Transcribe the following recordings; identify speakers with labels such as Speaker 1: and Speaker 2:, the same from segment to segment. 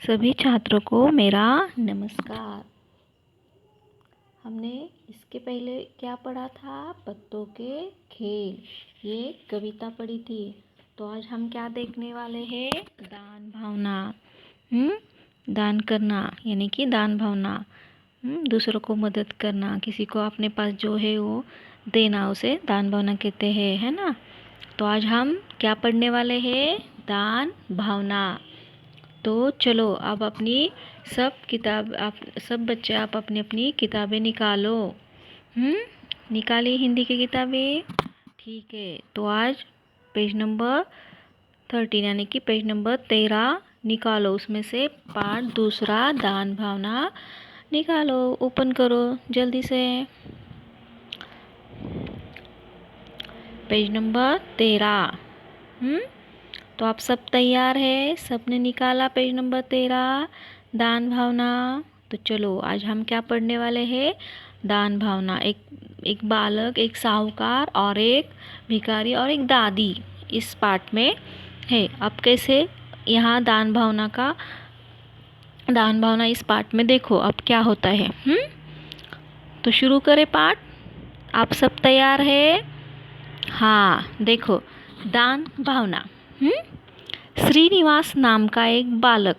Speaker 1: सभी छात्रों को मेरा नमस्कार। हमने इसके पहले क्या पढ़ा था? पत्तों के खेल, ये कविता पढ़ी थी। तो आज हम क्या देखने वाले हैं? दान भावना। दान करना यानी कि दान भावना, दूसरों को मदद करना, किसी को अपने पास जो है वो देना, उसे दान भावना कहते हैं, है ना। तो आज हम क्या पढ़ने वाले हैं? दान भावना। तो चलो अब अपनी आप सब बच्चे आप अपनी अपनी किताबें निकालो। निकाली हिंदी की किताबें? ठीक है। तो आज पेज नंबर 13 यानी कि पेज नंबर 13 निकालो। उसमें से पाठ दूसरा दान भावना निकालो। ओपन करो जल्दी से। Page number 13। तो आप सब तैयार है? सबने निकाला पेज नंबर 13 दान भावना। तो चलो आज हम क्या पढ़ने वाले हैं? दान भावना। एक बालक, एक साहूकार और एक भिखारी और एक दादी इस पाठ में है। अब कैसे यहाँ दान भावना इस पाठ में देखो अब क्या होता है। तो शुरू करें पाठ। आप सब तैयार है? हाँ, देखो दान भावना। श्रीनिवास नाम का एक बालक,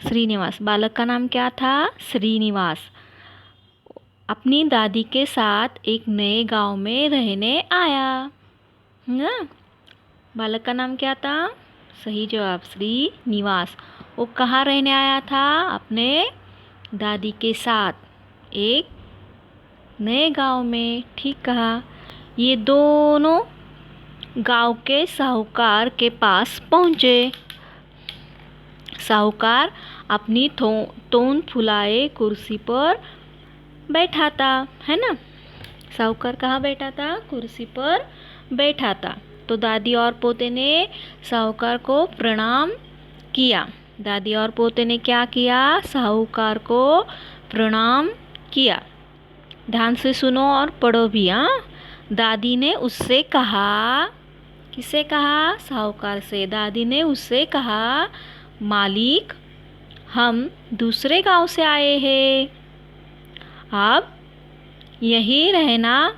Speaker 1: श्रीनिवास, बालक का नाम क्या था? श्रीनिवास। अपनी दादी के साथ एक नए गांव में रहने आया ना। बालक का नाम क्या था? सही जवाब, श्रीनिवास। वो कहाँ रहने आया था? अपने दादी के साथ एक नए गांव में। ठीक कहा। ये दोनों गांव के साहूकार के पास पहुंचे। साहूकार अपनी तोंद फुलाए कुर्सी पर बैठा था, है ना। साहूकार कहाँ बैठा था? कुर्सी पर बैठा था। तो दादी और पोते ने साहूकार को प्रणाम किया। दादी और पोते ने क्या किया? साहूकार को प्रणाम किया। ध्यान से सुनो और पढ़ो भी। दादी ने उससे कहा, किसे कहा? साहूकार से। दादी ने उससे कहा, मालिक हम दूसरे गांव से आए हैं, आप यहीं रहना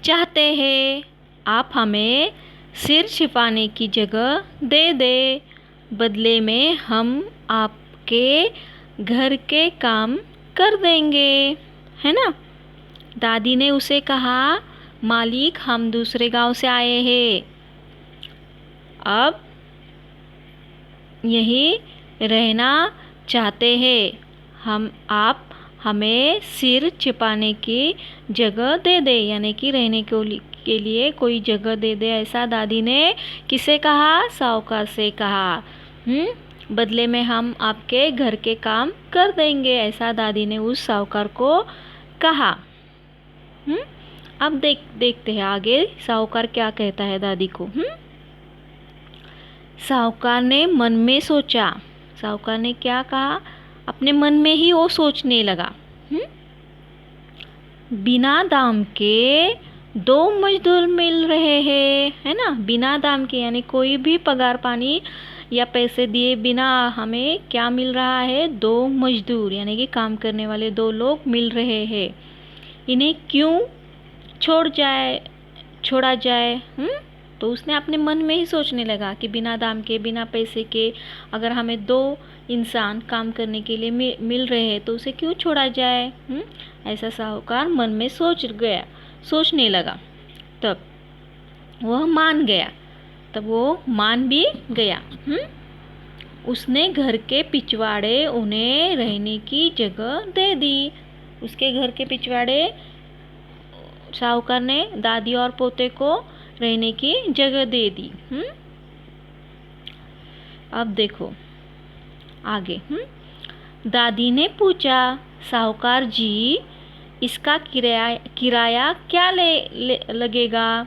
Speaker 1: चाहते हैं। आप हमें सिर छिपाने की जगह दे दे। बदले में हम आपके घर के काम कर देंगे, है ना। दादी ने उसे कहा, मालिक हम दूसरे गांव से आए हैं, अब यहीं रहना चाहते हैं। आप हमें सिर छिपाने की जगह दे दे, यानी कि रहने के लिए कोई जगह दे दे। ऐसा दादी ने किसे कहा? साहूकार से कहा। बदले में हम आपके घर के काम कर देंगे, ऐसा दादी ने उस साहूकार को कहा। अब देखते हैं आगे साहूकार क्या कहता है दादी को। साहूकार ने मन में सोचा। साहूकार ने क्या कहा? अपने मन में ही वो सोचने लगा। बिना दाम के 2 मजदूर मिल रहे हैं, है ना। बिना दाम के यानी कोई भी पगार पानी या पैसे दिए बिना हमें क्या मिल रहा है? 2 मजदूर यानी कि काम करने वाले 2 लोग मिल रहे हैं। इन्हें क्यों छोड़ा जाए? तो उसने अपने मन में ही सोचने लगा कि बिना दाम के, बिना पैसे के अगर हमें 2 इंसान काम करने के लिए मिल रहे हैं तो उसे क्यों छोड़ा जाए? ऐसा साहूकार मन में सोचने लगा। तब वो मान भी गया। उसने घर के पिछवाड़े उन्हें रहने की जगह दे दी। उसके घर के पिछवाड़े साहूकार ने दादी और पोते को रहने की जगह दे दी। अब देखो आगे। दादी ने पूछा, साहूकार जी इसका किराया क्या लगेगा?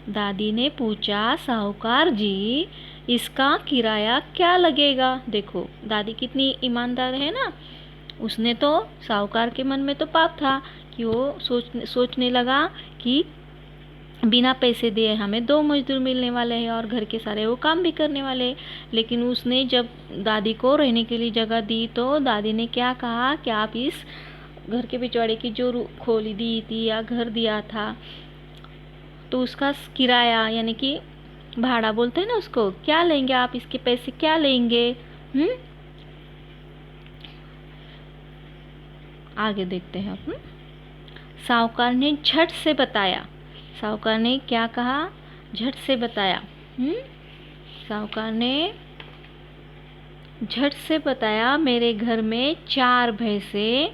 Speaker 1: दादी ने पूछा, साहूकार जी इसका किराया क्या लगेगा? देखो दादी कितनी ईमानदार है ना। उसने तो, साहूकार के मन में तो पाप था कि वो सोचने लगा कि बिना पैसे दिए हमें 2 मजदूर मिलने वाले हैं और घर के सारे वो काम भी करने वाले हैं। लेकिन उसने जब दादी को रहने के लिए जगह दी तो दादी ने क्या कहा कि आप इस घर के पिछवाड़े की जो खोली दी थी या घर दिया था तो उसका किराया यानी कि भाड़ा बोलते हैं ना उसको, क्या लेंगे आप, इसके पैसे क्या लेंगे। आगे देखते हैं अपन। साहूकार ने झट से बताया। साहूकार ने क्या कहा, झट से बताया। साहूकार ने झट से बताया मेरे घर में 4 भैंसे,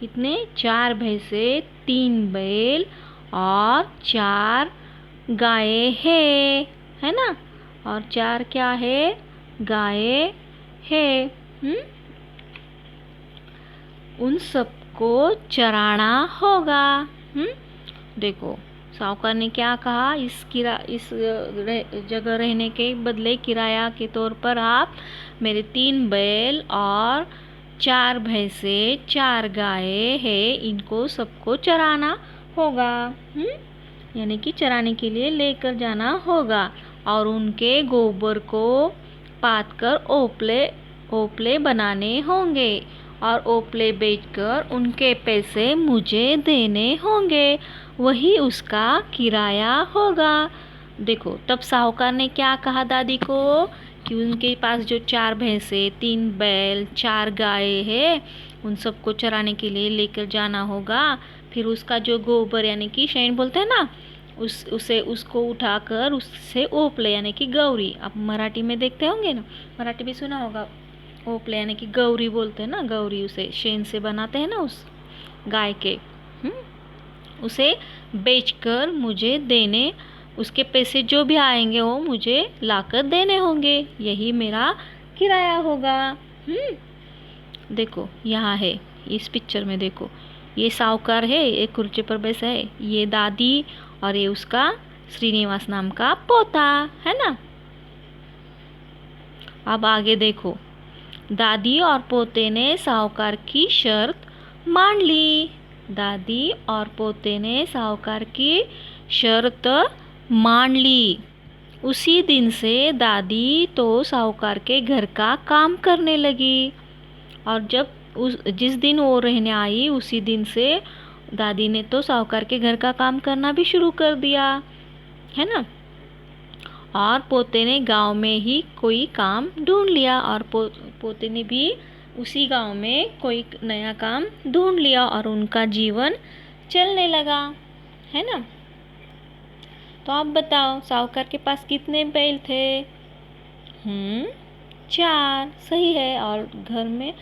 Speaker 1: कितने, 4 भैंसे, 3 बैल और 4 गायें है ना, और 4 क्या है, गायें है। उन सबको चराना होगा। देखो साहूकार ने क्या कहा, इस जगह रहने के बदले किराया के तौर पर आप मेरे 3 बैल और 4 भैंसे, 4 गायें हैं, इनको सबको चराना होगा। यानी कि चराने के लिए लेकर जाना होगा और उनके गोबर को पात कर ओपले बनाने होंगे और ओपले बेचकर उनके पैसे मुझे देने होंगे, वही उसका किराया होगा। देखो तब साहूकार ने क्या कहा दादी को कि उनके पास जो 4 भैंसे, 3 बैल, 4 गायें हैं, उन सबको चराने के लिए लेकर जाना होगा। फिर उसका जो गोबर यानी कि शेण बोलते हैं ना, उसको उठाकर उससे ओपले यानी कि गौरी, आप मराठी में देखते होंगे ना, मराठी भी सुना होगा, ओपले यानी कि गौरी बोलते हैं ना, गौरी उसे शेन से बनाते हैं ना उस गाय के, उसे बेचकर मुझे देने, उसके पैसे जो भी आएंगे वो मुझे लाकर देने होंगे, यही मेरा किराया होगा। देखो यहाँ है इस पिक्चर में, देखो ये साहूकार है, एक कुर्सी पर बैठा है, ये दादी और ये उसका श्रीनिवास नाम का पोता है ना। अब आगे देखो, दादी और पोते ने साहूकार की शर्त मान ली। दादी और पोते ने साहूकार की शर्त मान ली। उसी दिन से दादी तो साहूकार के घर का काम करने लगी और जिस दिन वो रहने आई उसी दिन से दादी ने तो साहूकार के घर का काम करना भी शुरू कर दिया, है ना। और पोते ने गांव में ही कोई काम ढूंढ लिया और पोते ने भी उसी गांव में कोई नया काम ढूंढ लिया और उनका जीवन चलने लगा, है ना। तो आप बताओ साहूकार के पास कितने बैल थे? 4, सही है। और घर में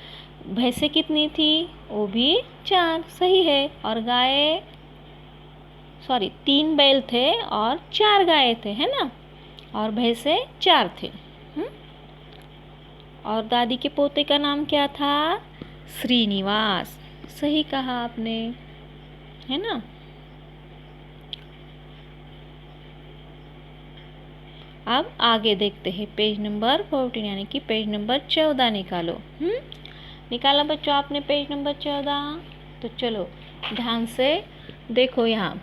Speaker 1: भैंसे कितनी थी? वो भी 4, सही है। और 3 बैल थे और 4 गायें थे, है ना। और भैंसे 4 थे। और दादी के पोते का नाम क्या था? श्रीनिवास। सही कहा आपने, है ना। अब आगे देखते हैं, पेज नंबर 14 यानी कि पेज नंबर 14 निकालो। निकाला बच्चों आपने पेज नंबर 14? तो चलो ध्यान से देखो यहाँ।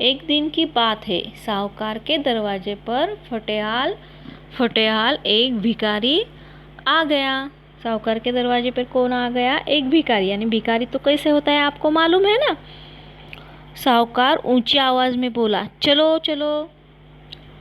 Speaker 1: एक दिन की बात है, साहूकार के दरवाजे पर फटेहाल एक भिखारी आ गया। साहूकार के दरवाजे पर कौन आ गया? एक भिखारी। यानी भिखारी तो कैसे होता है आपको मालूम है ना। साहूकार ऊंची आवाज में बोला, चलो चलो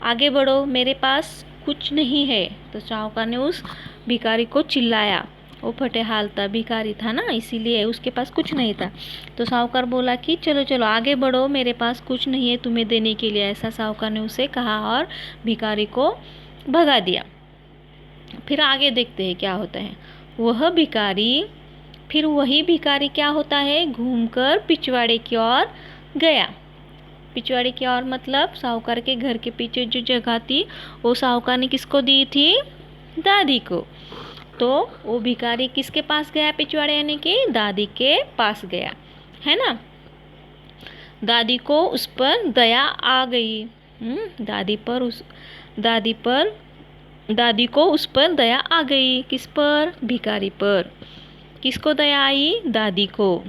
Speaker 1: आगे बढ़ो, मेरे पास कुछ नहीं है। तो साहूकार ने उस भिखारी को चिल्लाया। वो फटेहाल था, भिखारी था ना, इसीलिए उसके पास कुछ नहीं था। तो साहूकार बोला कि चलो चलो आगे बढ़ो, मेरे पास कुछ नहीं है तुम्हें देने के लिए, ऐसा साहूकार ने उसे कहा और भिखारी को भगा दिया। फिर आगे देखते हैं क्या होता है। वही भिखारी क्या होता है, घूमकर पिछवाड़े की ओर गया। पिछवाड़े की ओर मतलब साहूकार के घर के पीछे जो जगह थी वो साहूकार ने किसको दी थी? दादी को। तो वो भिखारी किसके पास गया? पिछवाड़े यानी कि दादी के पास गया, है ना। दादी को उस पर दया आ गई। दादी को उस पर दया आ गई। किस पर? भिखारी पर। किसको दया आई? दादी को।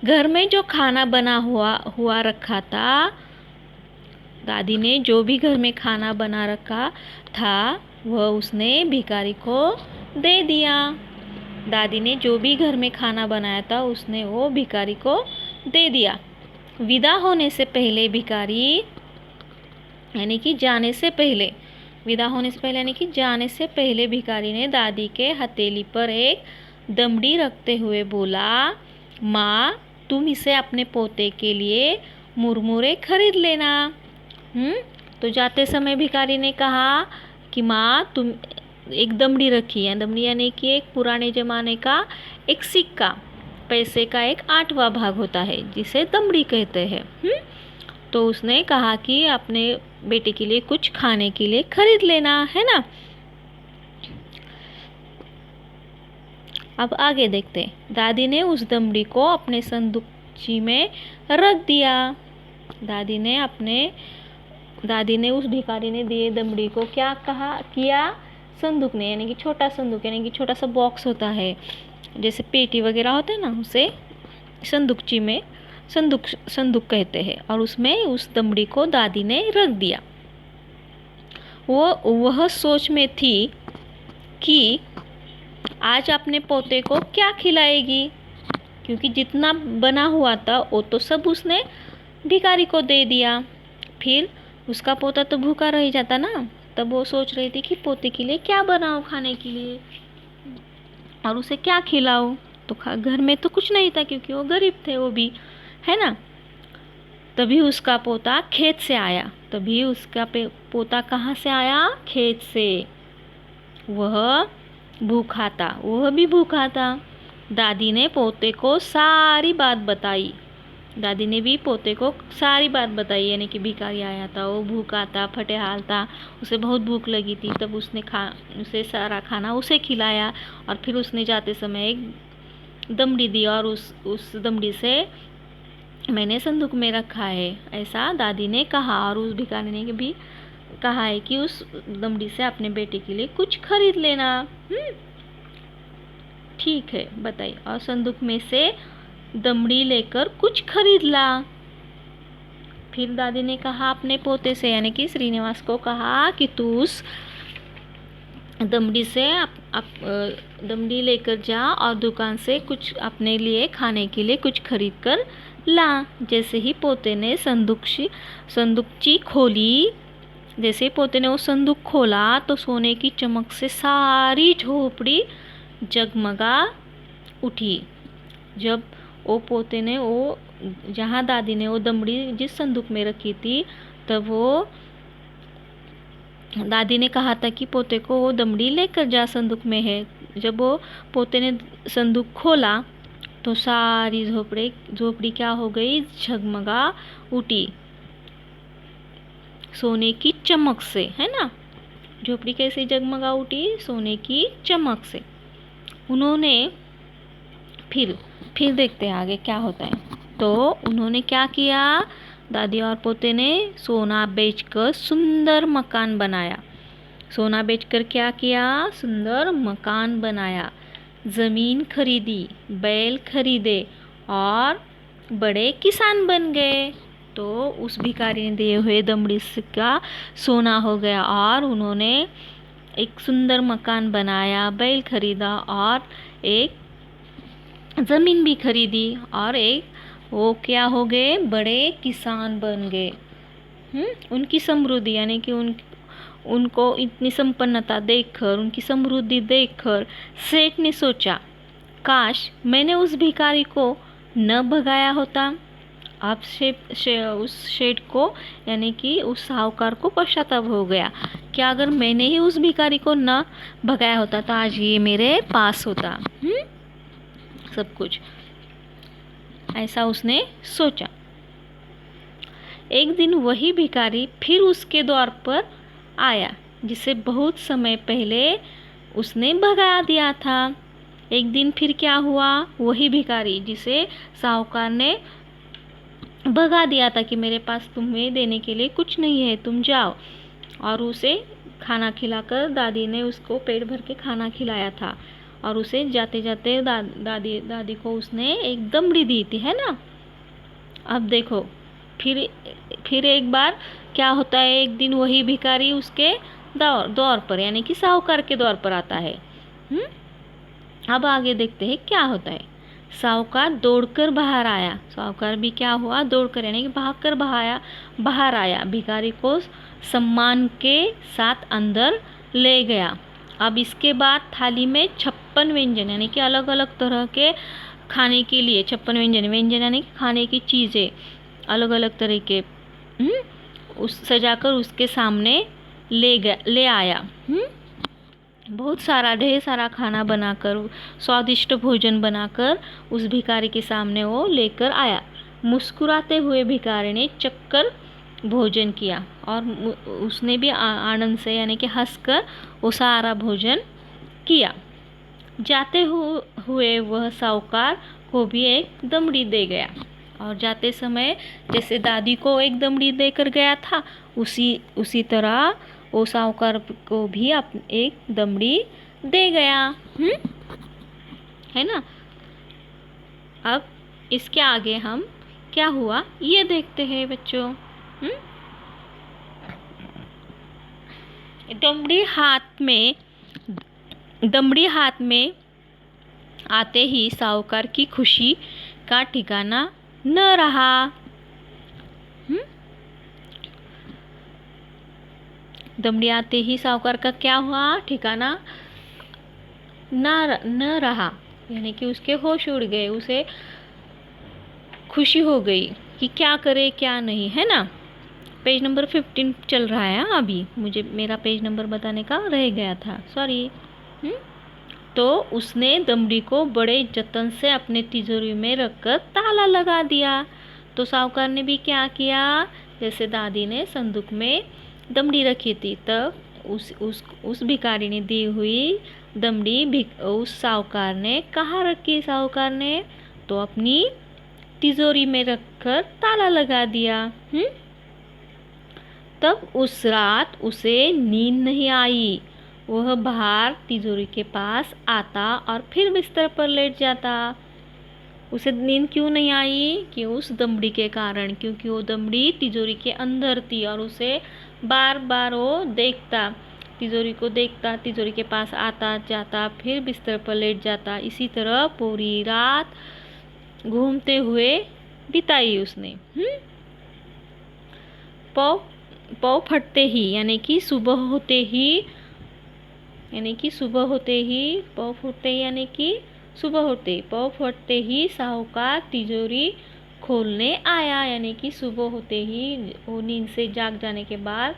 Speaker 1: घर में जो खाना बना हुआ रखा था, दादी ने जो भी घर में खाना बना रखा था वह उसने भिखारी को दे दिया। दादी ने जो भी घर में खाना बनाया था उसने वो भिखारी को दे दिया। विदा होने से पहले भिखारी यानी कि जाने से पहले, विदा होने से पहले यानी कि जाने से पहले भिखारी ने दादी के हथेली पर एक दमड़ी रखते हुए बोला, माँ तुम इसे अपने पोते के लिए मुरमुरे खरीद लेना। तो जाते समय भिखारी ने कहा कि माँ तुम एक दमड़ी रखी है। दमड़ी यानी कि एक पुराने ज़माने का एक सिक्का, पैसे का एक 8वां भाग होता है जिसे दमड़ी कहते हैं। तो उसने कहा कि अपने बेटे के लिए कुछ खाने के लिए खरीद लेना है ना। अब आगे देखते। दादी ने उस दमड़ी को अपने संदूकची में रख दिया। दादी ने उस भिखारी ने दिए दमड़ी को क्या किया, संदूक ने, यानी कि छोटा संदूक, यानी कि छोटा सा बॉक्स होता है जैसे पेटी वगैरह होता है ना, उसे संदूकची में संदूक कहते हैं। और उसमें उस दमड़ी को दादी ने रख दिया। वह सोच में थी कि आज अपने पोते को क्या खिलाएगी, क्योंकि जितना बना हुआ था वो तो सब उसने भिखारी को दे दिया। फिर उसका पोता तो भूखा रह जाता ना। तब वो सोच रही थी कि पोते के लिए क्या बनाऊं खाने के लिए और उसे क्या खिलाऊं। तो घर में तो कुछ नहीं था क्योंकि वो गरीब थे वो भी, है ना। तभी उसका पोता खेत से आया। पोता कहाँ से आया, खेत से। वह भी भूखा था। दादी ने पोते को सारी बात बताई। यानी कि भिखारी आया था, वो भूखा था, फटेहाल था, उसे बहुत भूख लगी थी। तब उसने उसे सारा खाना उसे खिलाया और फिर उसने जाते समय एक दमड़ी दी और उस दमड़ी से मैंने संदूक में रखा है, ऐसा दादी ने कहा। और उस भिखारी ने भी कहा है कि उस दमड़ी से अपने बेटे के लिए कुछ खरीद लेना। ठीक है, बताइए। और संदूक में से दमड़ी लेकर कुछ खरीद ला। फिर दादी ने कहा अपने पोते से, यानी कि श्रीनिवास को कहा कि तू उस दमड़ी से दमड़ी लेकर जा और दुकान से कुछ अपने लिए खाने के लिए कुछ खरीद कर ला। जैसे ही पोते ने संदूकची खोली, जैसे पोते ने वो संदूक खोला तो सोने की चमक से सारी झोपड़ी जगमगा उठी। जब वो पोते ने वो जहाँ दादी ने वो दमड़ी जिस संदूक में रखी थी, तब वो दादी ने कहा था कि पोते को वो दमड़ी लेकर जा, संदूक में है। जब वो पोते ने संदूक खोला तो सारी झोपड़ी क्या हो गई, झगमगा उठी सोने की चमक से, है ना। झोपड़ी कैसे जगमगा उठी, सोने की चमक से। उन्होंने फिर देखते हैं आगे क्या होता है। तो उन्होंने क्या किया, दादी और पोते ने सोना बेचकर सुंदर मकान बनाया। सोना बेचकर क्या किया, सुंदर मकान बनाया। ज़मीन खरीदी, बैल खरीदे और बड़े किसान बन गए। तो उस भिखारी ने दिए हुए दमड़ी का सोना हो गया और उन्होंने एक सुंदर मकान बनाया, बैल खरीदा और एक ज़मीन भी खरीदी और वो क्या हो गए, बड़े किसान बन गए। उनकी समृद्धि यानी कि उनको इतनी संपन्नता देखकर, उनकी समृद्धि देखकर सेठ ने सोचा, काश मैंने उस भिखारी को न भगाया होता। अब उस सेठ को यानी कि उस साहूकार को पश्चाताप हो गया कि अगर मैंने ही उस भिखारी को न भगाया होता तो आज ये मेरे पास होता सब कुछ, ऐसा उसने सोचा। एक दिन वही भिखारी फिर उसके द्वार पर आया जिसे बहुत समय पहले उसने भगा दिया था। एक दिन फिर क्या हुआ, वही भिखारी जिसे साहूकार ने भगा दिया था कि मेरे पास तुम्हें देने के लिए कुछ नहीं है, तुम जाओ, और उसे खाना खिलाकर दादी ने उसको पेट भर के खाना खिलाया था और उसे जाते जाते दादी को उसने एक दमड़ी दी थी, है ना। अब देखो फिर एक बार क्या होता है, एक दिन वही भिखारी उसके दौर पर यानी कि साहूकार के दौर पर आता है। अब आगे देखते हैं क्या होता है। साहूकार दौड़कर बाहर आया। साहूकार भी क्या हुआ, दौड़कर यानी कि भागकर बाहर आया। भिखारी को सम्मान के साथ अंदर ले गया। अब इसके बाद थाली में 56 व्यंजन यानी कि अलग अलग तरह के खाने के लिए 56 व्यंजन यानी कि खाने की चीज़ें अलग अलग तरह के उस सजाकर उसके सामने ले आया। बहुत सारा ढेर सारा खाना बनाकर, स्वादिष्ट भोजन बनाकर उस भिखारी के सामने वो लेकर आया। मुस्कुराते हुए भिखारी ने चक्कर भोजन किया और उसने भी आनंद से यानी कि हंसकर वो सारा भोजन किया। जाते हुए वह साहूकार को भी एक दमड़ी दे गया और जाते समय जैसे दादी को एक दमड़ी देकर गया था उसी तरह वो साहूकार को भी एक दमड़ी दे गया। है ना। अब इसके आगे हम क्या हुआ ये देखते हैं बच्चों। दमड़ी हाथ में आते ही साहूकार की खुशी का ठिकाना न रहा। दमड़ी आते ही साहूकार का क्या हुआ, ठिकाना न रहा यानी कि उसके होश उड़ गए, उसे खुशी हो गई कि क्या करे क्या नहीं, है ना। पेज नंबर 15 चल रहा है अभी, मुझे मेरा पेज नंबर बताने का रह गया था, सॉरी। तो उसने दमड़ी को बड़े जतन से अपने तिजोरी में रखकर ताला लगा दिया। तो साहूकार ने भी क्या किया, जैसे दादी ने संदूक में दमड़ी रखी थी, तब उस भिखारी ने दी हुई दमड़ी उस साहूकार ने कहाँ रखी। साहूकार ने तो अपनी तिजोरी में रखकर ताला लगा दिया। तब उस रात उसे नींद नहीं आई। वह बाहर तिजोरी के पास आता और फिर बिस्तर पर लेट जाता। उसे नींद क्यों नहीं आई, कि उस दमड़ी के कारण, क्योंकि वो दमड़ी तिजोरी के अंदर थी और उसे बार बार वो देखता, तिजोरी को देखता, तिजोरी के पास आता जाता, फिर बिस्तर पर लेट जाता। इसी तरह पूरी रात घूमते हुए बिताई उसने। पौ फटते ही यानी कि सुबह होते ही पौ फूटते यानी कि सुबह होते, पौ फटते ही साहूकार तिजोरी खोलने आया। यानी कि सुबह होते ही वो नींद से जाग जाने के बाद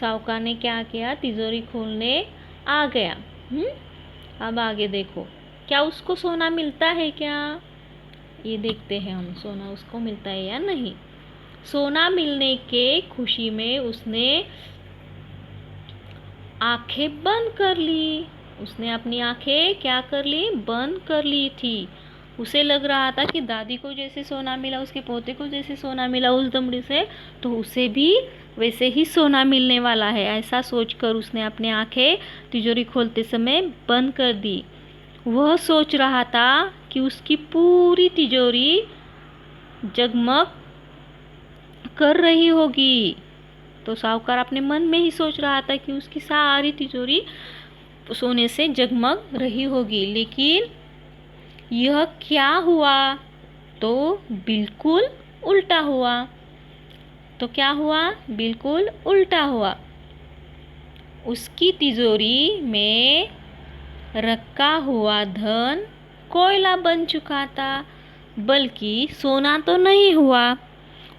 Speaker 1: साहूकार ने क्या किया, तिजोरी खोलने आ गया। अब आगे देखो, क्या उसको सोना मिलता है क्या, ये देखते हैं हम, सोना उसको मिलता है या नहीं। सोना मिलने के खुशी में उसने आंखें बंद कर ली। उसने अपनी आंखें क्या कर ली, बंद कर ली थी। उसे लग रहा था कि दादी को जैसे सोना मिला, उसके पोते को जैसे सोना मिला उस दमड़ी से, तो उसे भी वैसे ही सोना मिलने वाला है। ऐसा सोचकर उसने अपनी आंखें तिजोरी खोलते समय बंद कर दी। वह सोच रहा था कि उसकी पूरी तिजोरी जगमग कर रही होगी। तो साहूकार अपने मन में ही सोच रहा था कि उसकी सारी तिजोरी सोने से जगमग रही होगी। लेकिन यह क्या हुआ, तो बिल्कुल उल्टा हुआ। तो क्या हुआ, बिल्कुल उल्टा हुआ। उसकी तिजोरी में रखा हुआ धन कोयला बन चुका था, बल्कि सोना तो नहीं हुआ।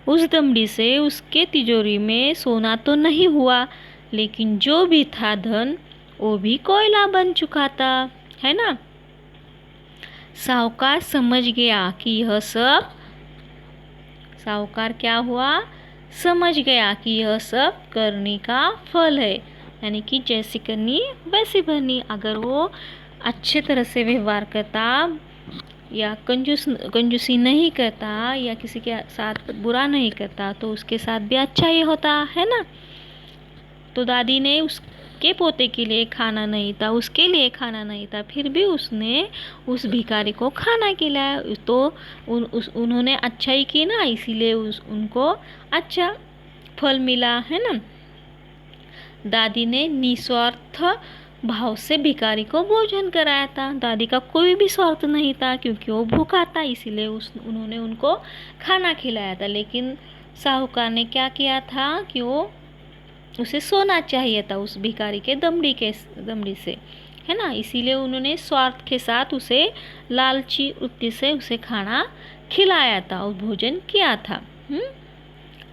Speaker 1: उस दमड़ी से उसके तिजोरी में सोना तो नहीं हुआ, लेकिन जो भी था धन वो भी कोयला बन चुका था, है ना। साहूकार समझ गया कि यह सब, साहूकार क्या हुआ, समझ गया कि यह सब करनी का फल है। यानी कि जैसी करनी वैसी भरनी। अगर वो अच्छे तरह से व्यवहार करता या कंजूसी नहीं करता या किसी के साथ बुरा नहीं करता, तो उसके साथ भी अच्छा ही होता, है ना। तो दादी ने उसके पोते के लिए खाना नहीं था, उसके लिए खाना नहीं था, फिर भी उसने उस भिखारी को खाना खिलाया। तो उन्होंने अच्छा ही की ना, इसीलिए उनको अच्छा फल मिला, है ना। दादी ने निस्वार्थ भाव से भिखारी को भोजन कराया था। दादी का कोई भी स्वार्थ नहीं था, क्योंकि वो भूखा था, इसीलिए उन्होंने उनको खाना खिलाया था। लेकिन साहूकार ने क्या किया था कि वो उसे सोना चाहिए था उस भिखारी के दमड़ी से, है ना। इसीलिए उन्होंने स्वार्थ के साथ उसे लालची वृत्ति से उसे खाना खिलाया था और भोजन किया था।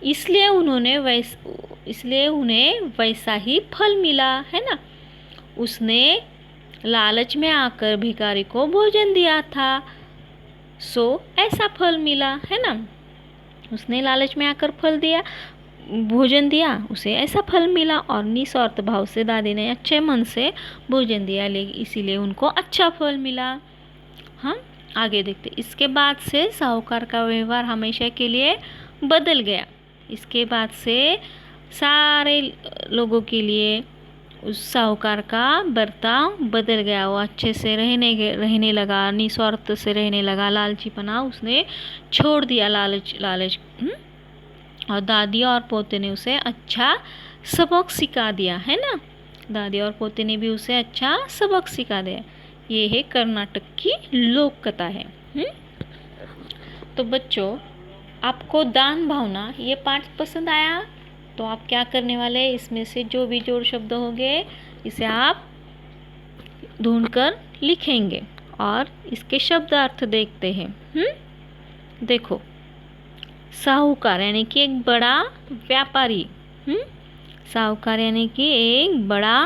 Speaker 1: इसलिए उन्हें वैसा ही फल मिला, है ना। उसने लालच में आकर भिखारी को भोजन दिया था, सो ऐसा फल मिला, है ना। उसने लालच में आकर भोजन दिया, उसे ऐसा फल मिला। और निस्वार्थ भाव से दादी ने अच्छे मन से भोजन दिया, इसीलिए उनको अच्छा फल मिला। हाँ, आगे देखते। इसके बाद से साहूकार का व्यवहार हमेशा के लिए बदल गया। इसके बाद से सारे लोगों के लिए उस साहूकार का बर्ताव बदल गया। वो अच्छे से रहने लगा, निस्वार्थ से रहने लगा। लालचीपना उसने छोड़ दिया, लालच। और दादी और पोते ने उसे अच्छा सबक सिखा दिया, है ना। दादी और पोते ने भी उसे अच्छा सबक सिखा दिया। ये है कर्नाटक की लोक कथा है। तो बच्चों, आपको दान भावना ये पाठ पसंद आया? तो आप क्या करने वाले हैं, इसमें से जो भी जोड़ शब्द होंगे इसे आप ढूंढकर लिखेंगे और इसके शब्द अर्थ देखते हैं। देखो, साहूकार यानी कि एक बड़ा व्यापारी। साहूकार यानी कि एक बड़ा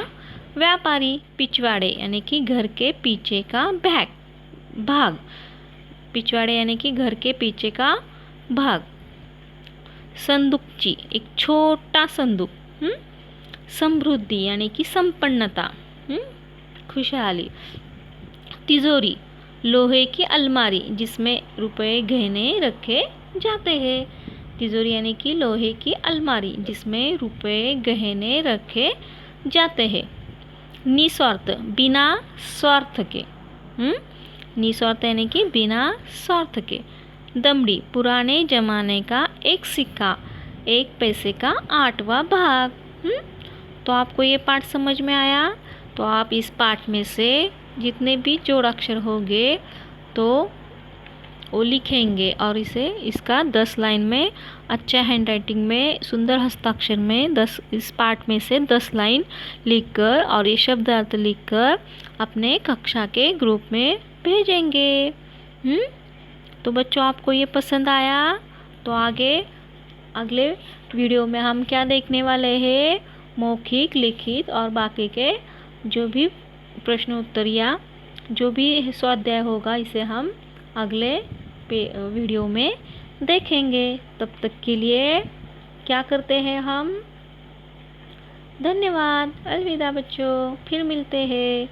Speaker 1: व्यापारी। पिछवाड़े यानी कि घर के पीछे का भाग। पिछवाड़े यानी कि घर के पीछे का भाग। संदूकची, एक छोटा संदूक। समृद्धि यानी कि संपन्नता, खुशहाली। तिजोरी, लोहे की अलमारी जिसमें रुपए गहने रखे जाते हैं। तिजोरी यानी कि लोहे की अलमारी जिसमें रुपए गहने रखे जाते हैं। निस्वार्थ, बिना स्वार्थ के। निस्वार्थ यानी कि बिना स्वार्थ के। दमड़ी, पुराने जमाने का एक सिक्का, 1 पैसे का 8वां भाग। तो आपको ये पाठ समझ में आया? तो आप इस पाठ में से जितने भी जोड़ अक्षर होंगे तो वो लिखेंगे और इसका 10 लाइन में अच्छा हैंडराइटिंग में सुंदर हस्ताक्षर में इस पाठ में से 10 लाइन लिखकर और ये शब्द अर्थ लिखकर अपने कक्षा के ग्रुप में भेजेंगे। तो बच्चों, आपको ये पसंद आया? तो अगले वीडियो में हम क्या देखने वाले हैं? मौखिक, लिखित और बाकी के जो भी प्रश्न उत्तर या जो भी स्वाध्याय होगा इसे हम अगले वीडियो में देखेंगे। तब तक के लिए क्या करते हैं हम? धन्यवाद, अलविदा बच्चों, फिर मिलते हैं।